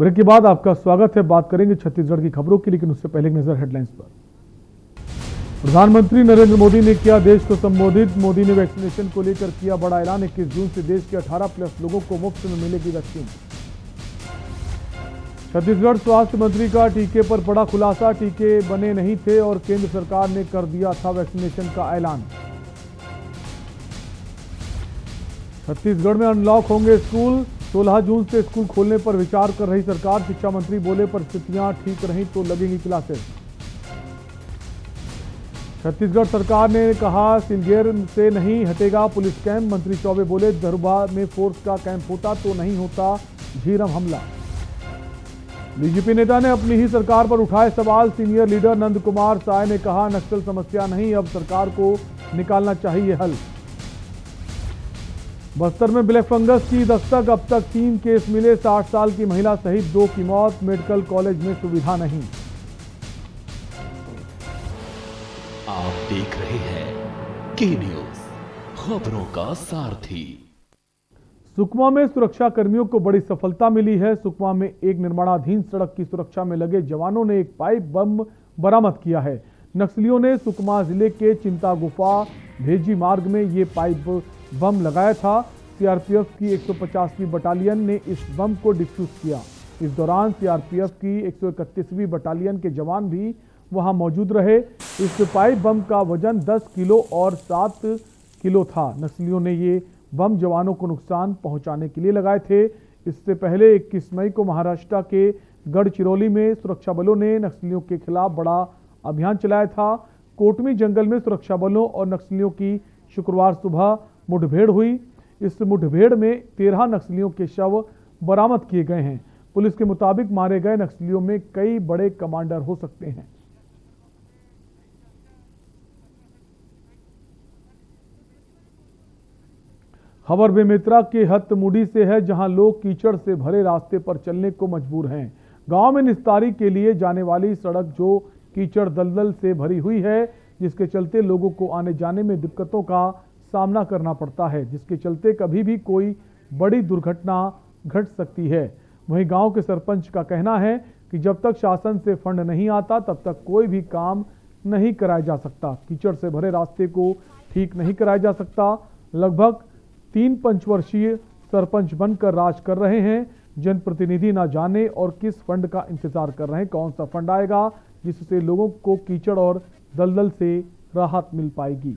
Break के बाद आपका स्वागत है। बात करेंगे छत्तीसगढ़ की खबरों की, लेकिन उससे पहले एक नजर हेडलाइंस पर। प्रधानमंत्री नरेंद्र मोदी ने किया देश को संबोधित। मोदी ने वैक्सीनेशन को लेकर किया बड़ा ऐलान। 21 जून से देश के 18+ लोगों को मुफ्त में मिलेगी वैक्सीन। छत्तीसगढ़ स्वास्थ्य मंत्री का टीके पर बड़ा खुलासा। टीके बने नहीं थे और केंद्र सरकार ने कर दिया था वैक्सीनेशन का ऐलान। छत्तीसगढ़ में अनलॉक होंगे स्कूल। 16 जून से स्कूल खोलने पर विचार कर रही सरकार। शिक्षा मंत्री बोले परिस्थितियां ठीक रहीं तो लगेंगी क्लासेस। छत्तीसगढ़ सरकार ने कहा सिलगेर से नहीं हटेगा पुलिस कैंप। मंत्री चौबे बोले दरभा में फोर्स का कैंप होता तो नहीं होता झीरम हमला। बीजेपी नेता ने अपनी ही सरकार पर उठाए सवाल। सीनियर लीडर नंद कुमार साय ने कहा नक्सल समस्या नहीं, अब सरकार को निकालना चाहिए हल। बस्तर में ब्लैक फंगस की दस्तक। अब तक 3 केस मिले। 60 साल की महिला सहित 2 की मौत। मेडिकल कॉलेज में सुविधा नहीं। आप देख रहे हैं के न्यूज, खबरों का सारथी। सुकमा में सुरक्षा कर्मियों को बड़ी सफलता मिली है। सुकमा में एक निर्माणाधीन सड़क की सुरक्षा में लगे जवानों ने एक पाइप बम बरामद किया है। नक्सलियों ने सुकमा जिले के चिंता गुफा भेजी मार्ग में ये पाइप बम लगाया था। सीआरपीएफ की 150वीं बटालियन ने इस बम को डिफ्यूज किया। इस दौरान सीआरपीएफ की 131वीं बटालियन के जवान भी वहां मौजूद रहे। इस पाइप बम का वजन 10 किलो और 7 किलो था। नक्सलियों ने ये बम जवानों को नुकसान पहुंचाने के लिए लगाए थे। इससे पहले 21 मई को महाराष्ट्र के गढ़चिरौली में सुरक्षा बलों ने नक्सलियों के खिलाफ बड़ा अभियान चलाया था। कोटमी जंगल में सुरक्षा बलों और नक्सलियों की शुक्रवार सुबह मुठभेड़ हुई। इस मुठभेड़ में 13 नक्सलियों के शव बरामद किए गए हैं। पुलिस के मुताबिक मारे गए नक्सलियों में कई बड़े कमांडर हो सकते हैं। खबर बेमेतरा के हत्तमुड़ी से है, जहां लोग कीचड़ से भरे रास्ते पर चलने को मजबूर हैं। गांव में निस्तारी के लिए जाने वाली सड़क जो कीचड़ दलदल से भरी हुई है, जिसके चलते लोगों को आने जाने में दिक्कतों का सामना करना पड़ता है, जिसके चलते कभी भी कोई बड़ी दुर्घटना घट सकती है। वहीं गांव के सरपंच का कहना है कि जब तक शासन से फंड नहीं आता तब तक कोई भी काम नहीं कराया जा सकता। कीचड़ से भरे रास्ते को ठीक नहीं कराया जा सकता। लगभग 3 पंचवर्षीय सरपंच बनकर राज कर रहे हैं। जनप्रतिनिधि ना जाने और किस फंड का इंतजार कर रहे हैं, कौन सा फंड आएगा जिससे लोगों को कीचड़ और दलदल से राहत मिल पाएगी।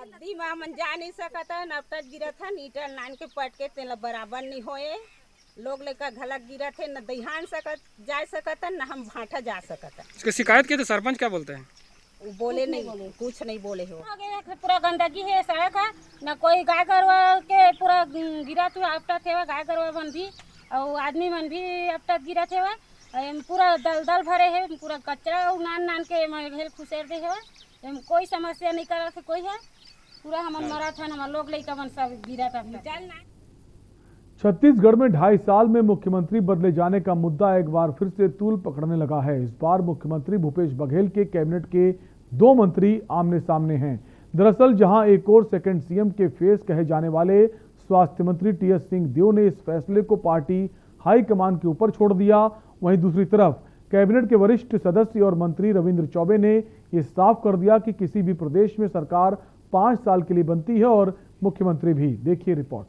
नदी में मन जा नहीं सकता, नपटक गिरा था नीटर नान के पट के तेल बराबर नहीं होए। लोग लेकर घलक गिरा थे, न दहिहान सकत जा सकता, न हम भाटा जा सकता। इसकी शिकायत की तो सरपंच क्या बोलते हैं? बोले नहीं, कुछ नहीं बोले हो। पूरा गंदगी है सड़क का, न कोई गाय गरवा के पूरा गिरा थे अपटा थे। गाय गरवा मन भी और आदमी मन भी अपटा गिरा थे। पूरा दलदल भरे है, पूरा कचरा नान नान के घेल खुसेर दे है। कोई समस्या नहीं करा थे कोई है। पूरा हम मरा था, हम लोग लेकर मन सब गिरा था। छत्तीसगढ़ में 2.5 साल में मुख्यमंत्री बदले जाने का मुद्दा एक बार फिर से तूल पकड़ने लगा है। इस बार मुख्यमंत्री भूपेश बघेल के कैबिनेट के 2 मंत्री आमने सामने हैं। दरअसल जहां एक और सेकंड सीएम के फेस कहे जाने वाले स्वास्थ्य मंत्री टीएस सिंहदेव ने इस फैसले को पार्टी हाईकमान के ऊपर छोड़ दिया, वहीं दूसरी तरफ कैबिनेट के वरिष्ठ सदस्य और मंत्री रविंद्र चौबे ने यह साफ कर दिया कि किसी भी प्रदेश में सरकार 5 साल के लिए बनती है और मुख्यमंत्री भी। देखिए रिपोर्ट।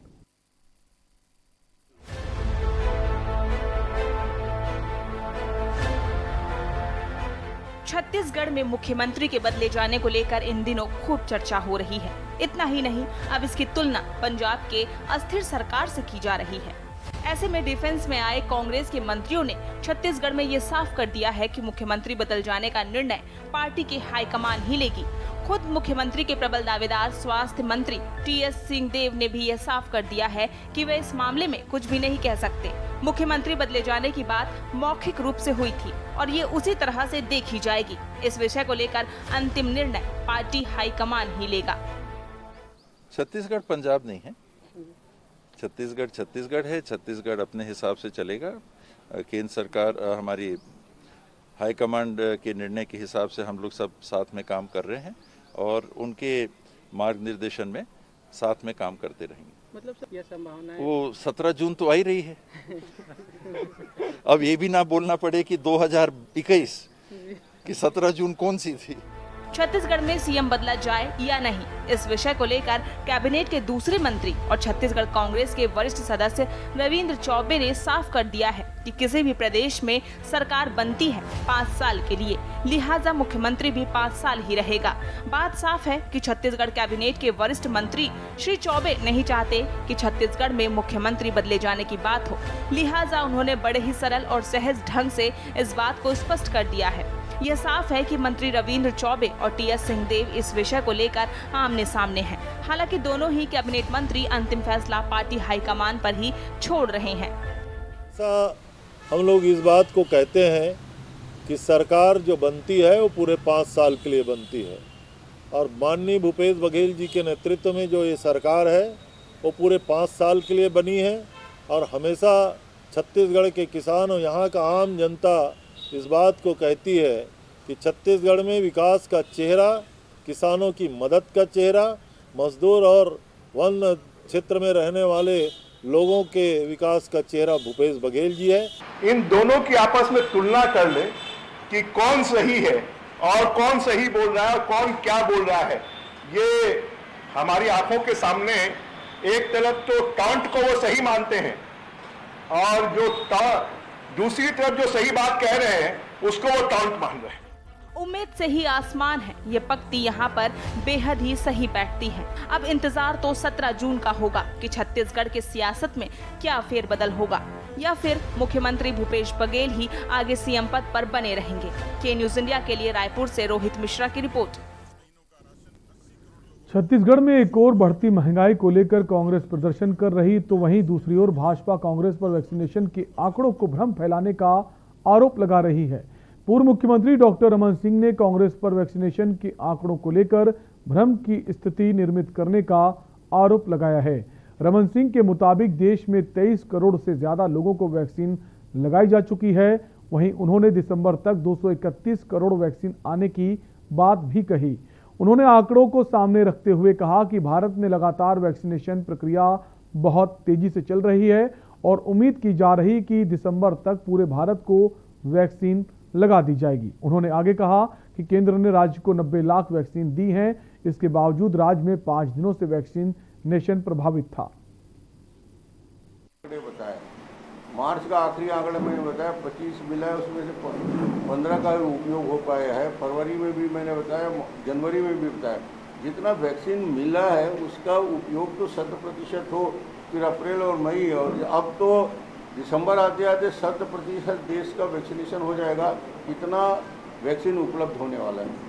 छत्तीसगढ़ में मुख्यमंत्री के बदले जाने को लेकर इन दिनों खूब चर्चा हो रही है। इतना ही नहीं, अब इसकी तुलना पंजाब के अस्थिर सरकार से की जा रही है। ऐसे में डिफेंस में आए कांग्रेस के मंत्रियों ने छत्तीसगढ़ में ये साफ कर दिया है कि मुख्यमंत्री बदल जाने का निर्णय पार्टी की हाईकमान ही लेगी। खुद मुख्यमंत्री के प्रबल दावेदार स्वास्थ्य मंत्री टीएस सिंहदेव ने भी यह साफ कर दिया है कि वे इस मामले में कुछ भी नहीं कह सकते। मुख्यमंत्री बदले जाने की बात मौखिक रूप से हुई थी और ये उसी तरह से देखी जाएगी। इस विषय को लेकर अंतिम निर्णय पार्टी हाईकमान ही लेगा। छत्तीसगढ़ पंजाब नहीं है, छत्तीसगढ़ छत्तीसगढ़ है। छत्तीसगढ़ अपने हिसाब से चलेगा। केंद्र सरकार हमारी हाईकमांड के निर्णय के हिसाब से हम लोग सब साथ में काम कर रहे हैं और उनके मार्ग निर्देशन में साथ में काम करते रहेंगे। मतलब सर यह संभावना है वो 17 जून तो आ ही रही है। अब ये भी ना बोलना पड़े कि 2021 कि 17 जून कौन सी थी। छत्तीसगढ़ में सीएम बदला जाए या नहीं, इस विषय को लेकर कैबिनेट के दूसरे मंत्री और छत्तीसगढ़ कांग्रेस के वरिष्ठ सदस्य रविंद्र चौबे ने साफ कर दिया है कि किसी भी प्रदेश में सरकार बनती है 5 साल के लिए, लिहाजा मुख्यमंत्री भी 5 साल ही रहेगा। बात साफ है कि छत्तीसगढ़ कैबिनेट के वरिष्ठ मंत्री श्री चौबे नहीं चाहते कि छत्तीसगढ़ में मुख्यमंत्री बदले जाने की बात हो, लिहाजा उन्होंने बड़े ही सरल और सहज ढंग से इस बात को स्पष्ट कर दिया है। यह साफ है कि मंत्री रविंद्र चौबे और टीएस सिंहदेव इस विषय को लेकर आमने सामने हैं। हालांकि दोनों ही कैबिनेट मंत्री अंतिम फैसला पार्टी हाईकमान पर ही छोड़ रहे हैं। हम लोग इस बात को कहते हैं कि सरकार जो बनती है वो पूरे 5 साल के लिए बनती है और माननीय भूपेश बघेल जी के नेतृत्व में जो ये सरकार है वो पूरे 5 साल के लिए बनी है और हमेशा छत्तीसगढ़ के किसान और यहाँ का आम जनता इस बात को कहती है कि छत्तीसगढ़ में विकास का चेहरा, किसानों की मदद का चेहरा, मजदूर और वन क्षेत्र में रहने वाले लोगों के विकास का चेहरा भूपेश बघेल जी है। इन दोनों की आपस में तुलना कर ले कि कौन सही है और कौन सही बोल रहा है और कौन क्या बोल रहा है। ये हमारी आंखों के सामने एक तरफ तो टॉन्ट को वो सही मानते हैं और जो दूसरी तरफ जो सही बात कह रहे हैं उसको वो टॉन्ट मान रहे हैं। उम्मीद से ही आसमान है, ये पंक्ति यहाँ पर बेहद ही सही बैठती है। अब इंतजार तो 17 जून का होगा कि छत्तीसगढ़ की सियासत में क्या फेरबदल होगा या फिर मुख्यमंत्री भूपेश बघेल ही आगे सीएम पद पर बने रहेंगे। के न्यूज इंडिया के लिए रायपुर से रोहित मिश्रा की रिपोर्ट। छत्तीसगढ़ में एक और बढ़ती महंगाई को लेकर कांग्रेस प्रदर्शन कर रही तो वहीं दूसरी ओर भाजपा कांग्रेस पर वैक्सीनेशन के आंकड़ों को भ्रम फैलाने का आरोप लगा रही है। पूर्व मुख्यमंत्री डॉक्टर रमन सिंह ने कांग्रेस पर वैक्सीनेशन के आंकड़ों को लेकर भ्रम की स्थिति निर्मित करने का आरोप लगाया है। रमन सिंह के मुताबिक देश में 23 करोड़ से ज्यादा लोगों को वैक्सीन लगाई जा चुकी है। वहीं उन्होंने दिसंबर तक 231 करोड़ वैक्सीन आने की बात भी कही। उन्होंने आंकड़ों को सामने रखते हुए कहा कि भारत में लगातार वैक्सीनेशन प्रक्रिया बहुत तेजी से चल रही है और उम्मीद की जा रही कि दिसंबर तक पूरे भारत को वैक्सीन लगा दी जाएगी। उन्होंने आगे कहा कि केंद्र ने राज्य को 90 लाख वैक्सीन दी है, इसके बावजूद राज्य में 5 दिनों से वैक्सीनेशन प्रभावित था। मार्च का आखिरी आंकड़ा मैंने बताया 25 मिला है, उसमें से 15 का उपयोग हो पाया है। फरवरी में भी मैंने बताया, जनवरी में भी बताया। जितना वैक्सीन मिला है उसका उपयोग तो 100% हो, फिर अप्रैल और मई और अब तो दिसंबर आते आते 100% देश का वैक्सीनेशन हो जाएगा। इतना वैक्सीन उपलब्ध होने वाला है।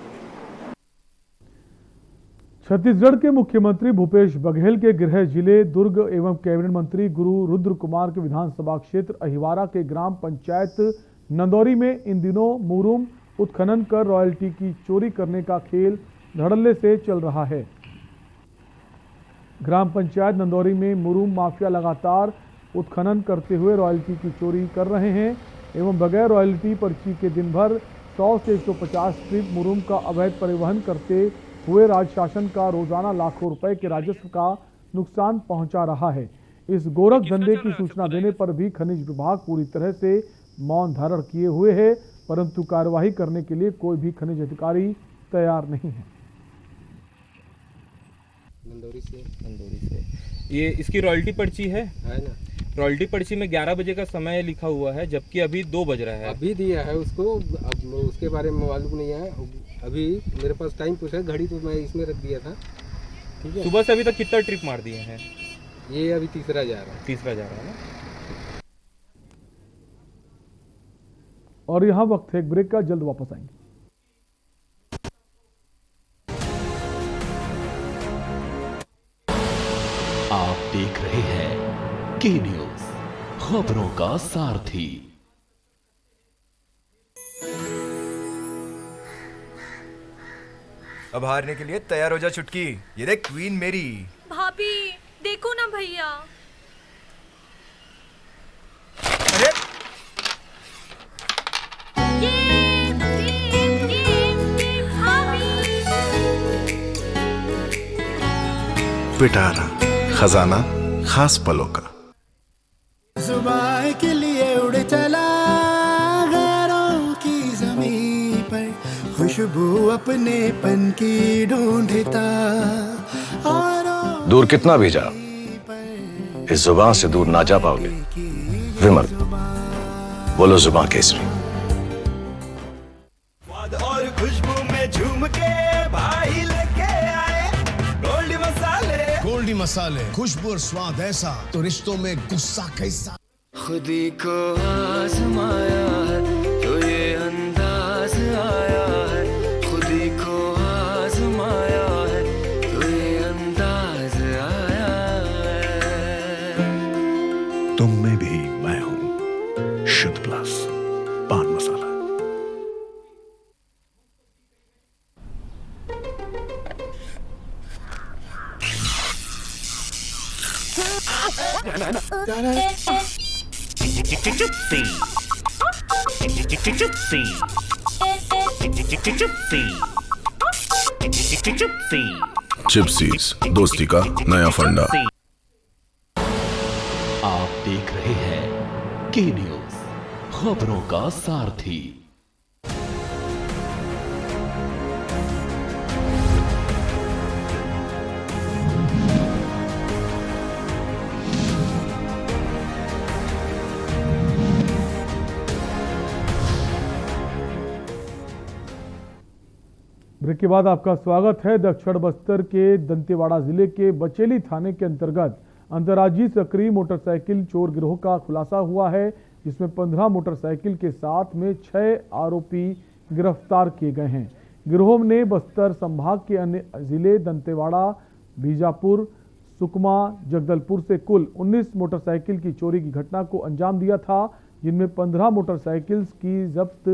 छत्तीसगढ़ के मुख्यमंत्री भूपेश बघेल के गृह जिले दुर्ग एवं कैबिनेट मंत्री गुरु रुद्र कुमार के विधानसभा क्षेत्र अहिवारा के ग्राम पंचायत नंदौरी में इन दिनों मुरूम उत्खनन कर रॉयल्टी की चोरी करने का खेल धड़ल्ले से चल रहा है। ग्राम पंचायत नंदौरी में मुरूम माफिया लगातार उत्खनन करते हुए रॉयल्टी की चोरी कर रहे हैं एवं बगैर रॉयल्टी पर्ची के दिन भर 100 से 150 ट्रिप मुरूम का अवैध परिवहन करते हुए राज्य शासन का रोजाना लाखों रुपए के राजस्व का नुकसान पहुंचा रहा है। इस गोरख धंधे की सूचना देने पर भी खनिज विभाग पूरी तरह से मौन धारण किए हुए है, परंतु कार्यवाही करने के लिए कोई भी खनिज अधिकारी तैयार नहीं है। नंदौरी से ये इसकी रॉयल्टी पर्ची है ना। रॉयल्टी पर्ची में 11 बजे का समय लिखा हुआ है, जबकि अभी 2 बज रहा है। अभी दिया है उसको, अब उसके बारे में मालूम नहीं है। अभी मेरे पास टाइम पूछा, घड़ी तो मैं इसमें रख दिया था। ठीक है, सुबह से अभी तक कितना ट्रिप मार दिए हैं? ये अभी तीसरा जा रहा है ना। और यहाँ वक्त है एक ब्रेक का, जल्द वापस आएंगे। आप देख रहे हैं के न्यूज, खबरों का सारथी। अब हारने के लिए तैयार हो जा चुटकी। ये देख क्वीन मेरी। भाभी देखो ना भैया। अरे पिटारा खजाना खास पलों का। जुबान के लिए उड़ चला गैरों की ज़मीं पर, खुशबू अपनेपन की ढूंढता। दूर कितना भी जाओ, इस जुबान से दूर ना जा पाओगे। विमल, बोलो जुबान केसरी। और खुशबू में झूम के भाई लेके आए गोल्डी मसाले। गोल्डी मसाले, खुशबू और स्वाद ऐसा तो रिश्तों में गुस्सा कैसा। खुदी को आजमाया है तो ये अंदाज आया है, खुदी को आजमाया है तो ये अंदाज आया है। तुम में भी मैं हूं, शुद्ध प्लस पान मसाला। चिप्सीज, दोस्ती का नया फंडा। आप देख रहे हैं के न्यूज, खबरों का सारथी। ब्रेक के बाद आपका स्वागत है। दक्षिण बस्तर के दंतेवाड़ा जिले के बचेली थाने के अंतर्गत अंतर्राज्यीय सक्रिय मोटरसाइकिल चोर गिरोह का खुलासा हुआ है, जिसमें 15 मोटरसाइकिल के साथ में 6 आरोपी गिरफ्तार किए गए हैं। गिरोह ने बस्तर संभाग के अन्य जिले दंतेवाड़ा, बीजापुर, सुकमा, जगदलपुर से कुल 19 मोटरसाइकिल की चोरी की घटना को अंजाम दिया था, जिनमें 15 मोटरसाइकिल की जब्त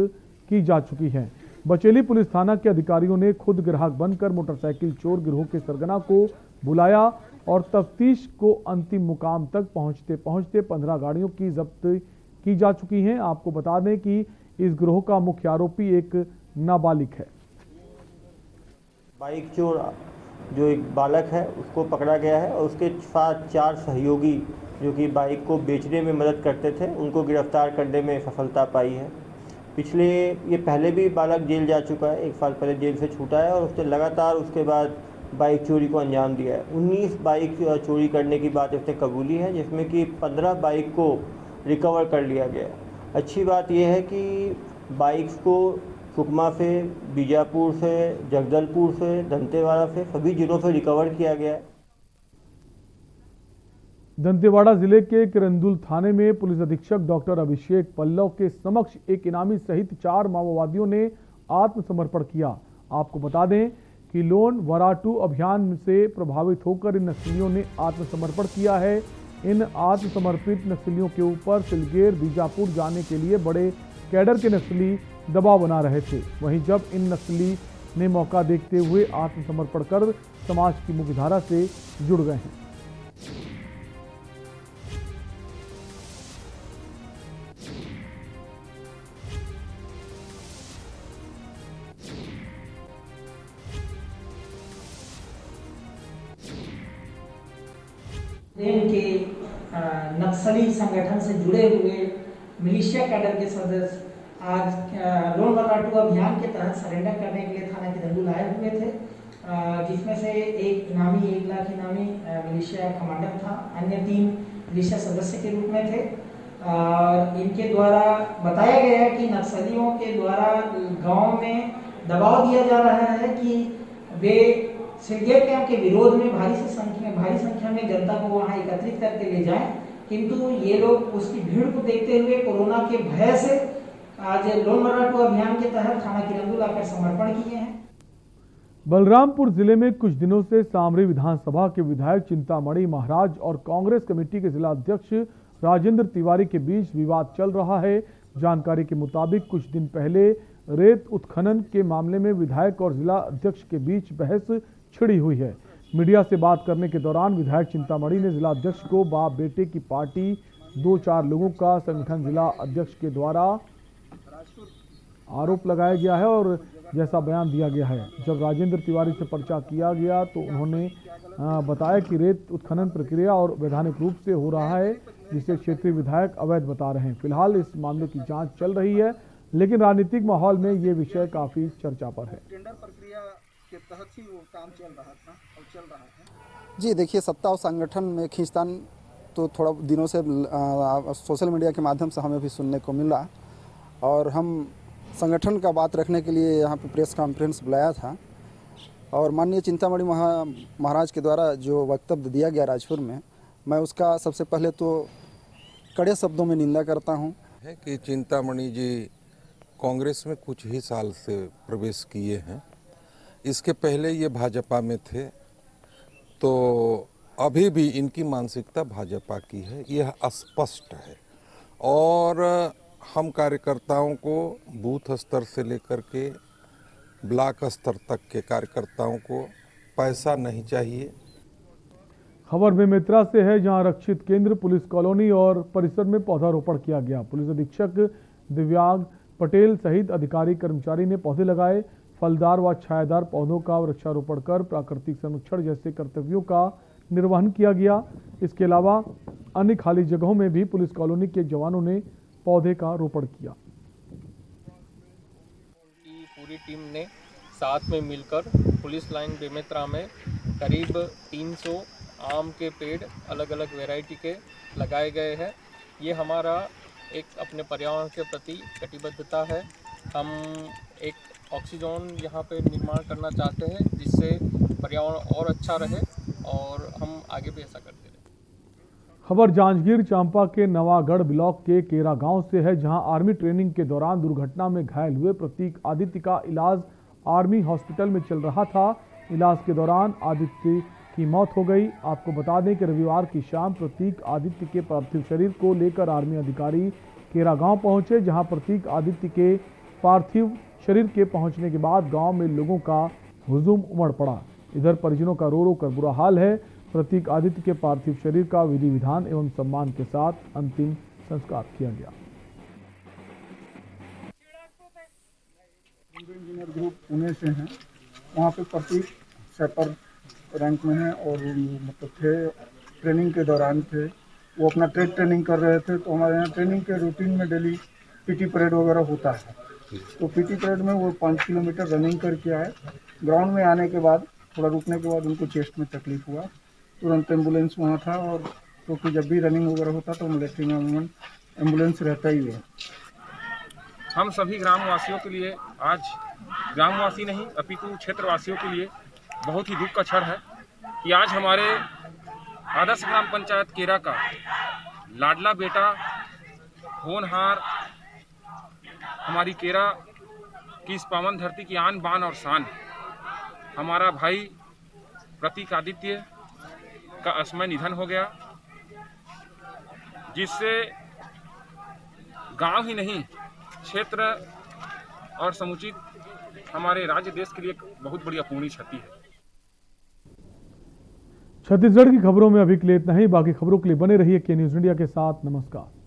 की जा चुकी हैं। बचेली पुलिस थाना के अधिकारियों ने खुद ग्राहक बनकर मोटरसाइकिल चोर गिरोह के सरगना को बुलाया और तफ्तीश को अंतिम मुकाम तक पहुंचते पहुंचते 15 गाड़ियों की जब्त की जा चुकी हैं। आपको बता दें कि इस गिरोह का मुख्य आरोपी एक नाबालिग है। बाइक चोर जो एक बालक है उसको पकड़ा गया है और उसके साथ 4 सहयोगी जो कि बाइक को बेचने में मदद करते थे, उनको गिरफ्तार करने में सफलता पाई है। ये पहले भी बालक जेल जा चुका है, 1 साल पहले जेल से छूटा है और उसने लगातार उसके बाद बाइक चोरी को अंजाम दिया है। 19 बाइक चोरी करने की बात इसने कबूली है, जिसमें कि 15 बाइक को रिकवर कर लिया गया। अच्छी बात यह है कि बाइक्स को सुकमा से, बीजापुर से, जगदलपुर से, दंतेवाड़ा से, सभी जिलों से रिकवर किया गया है। दंतेवाड़ा जिले के किरंदुल थाने में पुलिस अधीक्षक डॉक्टर अभिषेक पल्लव के समक्ष एक इनामी सहित 4 माओवादियों ने आत्मसमर्पण किया। आपको बता दें कि लोन वराटू अभियान से प्रभावित होकर इन नक्सलियों ने आत्मसमर्पण किया है। इन आत्मसमर्पित नक्सलियों के ऊपर सिलगेर, बीजापुर जाने के लिए बड़े कैडर के नक्सली दबाव बना रहे थे। वहीं जब इन नक्सली ने मौका देखते हुए आत्मसमर्पण कर समाज की मुख्यधारा से जुड़ गए हैं। के नक्सली संगठन से जुड़े हुए मिलिशिया कैडर के सदस्य आज लोन वराटू अभियान के तहत सरेंडर करने के लिए थाना किरंदुल आए हुए थे, जिसमें से एक इनामी 1 लाख इनामी मिलिशिया कमांडर था, अन्य 3 मिलिशिया सदस्य के रूप में थे। इनके द्वारा बताया गया है कि नक्सलियों के द्वारा गांव में दबाव दिया जा रहा है कि वे सिलगेर कैंप के विरोध में भारी संख्या में जनता को वहां एकत्रित करके ले जाएं, किंतु ये लोग उसकी भीड़ को देखते हुए कोरोना के भय से आज लोन वराटू अभियान के तहत थाना किरंदुल आकर समर्पण किए हैं। बलरामपुर जिले में कुछ दिनों से सामरी विधानसभा के विधायक चिंतामणि महाराज और कांग्रेस कमेटी के जिला अध्यक्ष राजेंद्र तिवारी के बीच विवाद चल रहा है। जानकारी के मुताबिक कुछ दिन पहले रेत उत्खनन के मामले में विधायक और जिला अध्यक्ष के बीच बहस छिड़ी हुई है। मीडिया से बात करने के दौरान विधायक चिंतामणि ने जिला अध्यक्ष को बाप बेटे की पार्टी 2-4 लोगों का संगठन जिला अध्यक्ष के द्वारा आरोप लगाया गया है और जैसा बयान दिया गया है। जब राजेंद्र तिवारी से पर्चा किया गया तो उन्होंने बताया कि रेत उत्खनन प्रक्रिया और वैधानिक रूप से हो रहा है, जिसे क्षेत्रीय विधायक अवैध बता रहे हैं। फिलहाल इस मामले की जांच चल रही है, लेकिन राजनीतिक माहौल में ये विषय काफी चर्चा पर है। टेंडर प्रक्रिया के तहत ही वो काम चल रहा था और चल रहा है। जी देखिए, सत्ता और संगठन में खींचतान तो थोड़ा दिनों से सोशल मीडिया के माध्यम से हमें भी सुनने को मिला और हम संगठन का बात रखने के लिए यहाँ पे प्रेस कॉन्फ्रेंस बुलाया था और माननीय चिंतामणि महाराज के द्वारा जो वक्तव्य दिया गया राजपुर में, मैं उसका सबसे पहले तो कड़े शब्दों में निंदा करता हूँ। है कि चिंतामणि जी कांग्रेस में कुछ ही साल से प्रवेश किए हैं, इसके पहले ये भाजपा में थे, तो अभी भी इनकी मानसिकता भाजपा की है, यह स्पष्ट है। और हम कार्यकर्ताओं को बूथ स्तर से लेकर के ब्लॉक स्तर तक के कार्यकर्ताओं को पैसा नहीं चाहिए। खबर बेमेतरा से है, जहां आरक्षित केंद्र, पुलिस कॉलोनी और परिसर में पौधारोपण किया गया। पुलिस अधीक्षक दिव्यांग पटेल सहित अधिकारी कर्मचारी ने पौधे लगाए। फलदार व छायादार पौधों का वृक्षारोपण कर प्राकृतिक संरक्षण जैसे कर्तव्यों का निर्वहन किया गया। इसके अलावा अन्य खाली जगहों में भी पुलिस कॉलोनी के जवानों ने पौधे का रोपण किया। पूरी टीम ने साथ में मिलकर पुलिस लाइन बेमेतरा में करीब 300 आम के पेड़ अलग अलग वैरायटी के लगाए गए हैं। ये हमारा एक अपने पर्यावरण के प्रति कटिबद्धता है। हम एक ऑक्सीजन यहाँ पे निर्माण करना चाहते हैं, जिससे पर्यावरण और अच्छा रहे और हम आगे भी ऐसा करते रहें। खबर जांजगीर चांपा के नवागढ़ ब्लॉक के केरा गांव से है, जहां आर्मी ट्रेनिंग के दौरान दुर्घटना में घायल हुए प्रतीक आदित्य का इलाज आर्मी हॉस्पिटल में चल रहा था। इलाज के दौरान आदित्य की मौत हो गई। आपको बता दें कि रविवार की शाम प्रतीक आदित्य के पार्थिव शरीर को लेकर आर्मी अधिकारी केरा गांव पहुंचे, जहां प्रतीक आदित्य के पार्थिव शरीर के पहुंचने के बाद गांव में लोगों का हुजूम उमड़ पड़ा। इधर परिजनों का रो रो कर बुरा हाल है। प्रतीक आदित्य के पार्थिव शरीर का विधि विधान एवं सम्मान के साथ अंतिम संस्कार किया गया। इंजीनियर ग्रुप पुणे से हैं, वहाँ पे प्रतीक सेपर रैंक में हैं और मतलब थे, ट्रेनिंग के दौरान थे। वो अपना ट्रेनिंग कर रहे थे, तो हमारे यहाँ ट्रेनिंग के रूटीन में डेली पीटी परेड वगैरह होता है। तो पीटी परेड में वो 5 किलोमीटर रनिंग करके आए। ग्राउंड में आने के बाद थोड़ा रुकने के बाद उनको चेस्ट में तकलीफ हुआ, तुरंत एम्बुलेंस वहाँ था। और क्योंकि जब भी रनिंग वगैरह होता तो मिलिट्री में अमूमन एम्बुलेंस रहता ही है। हम सभी ग्रामवासियों के लिए, आज ग्रामवासी नहीं अपितु क्षेत्रवासियों के लिए बहुत ही दुख का क्षण है कि आज हमारे आदर्श ग्राम पंचायत केरा का लाडला बेटा, होनहार, हमारी केरा की इस पावन धरती की आन बान और शान, हमारा भाई प्रतीक आदित्य का असमय निधन हो गया, जिससे गांव ही नहीं क्षेत्र और समुचित हमारे राज्य देश के लिए बहुत बड़ी अपूर्णीय क्षति है। छत्तीसगढ़ की खबरों में अभी के लिए इतना ही। बाकी खबरों के लिए बने रहिए के न्यूज़ इंडिया के साथ। नमस्कार।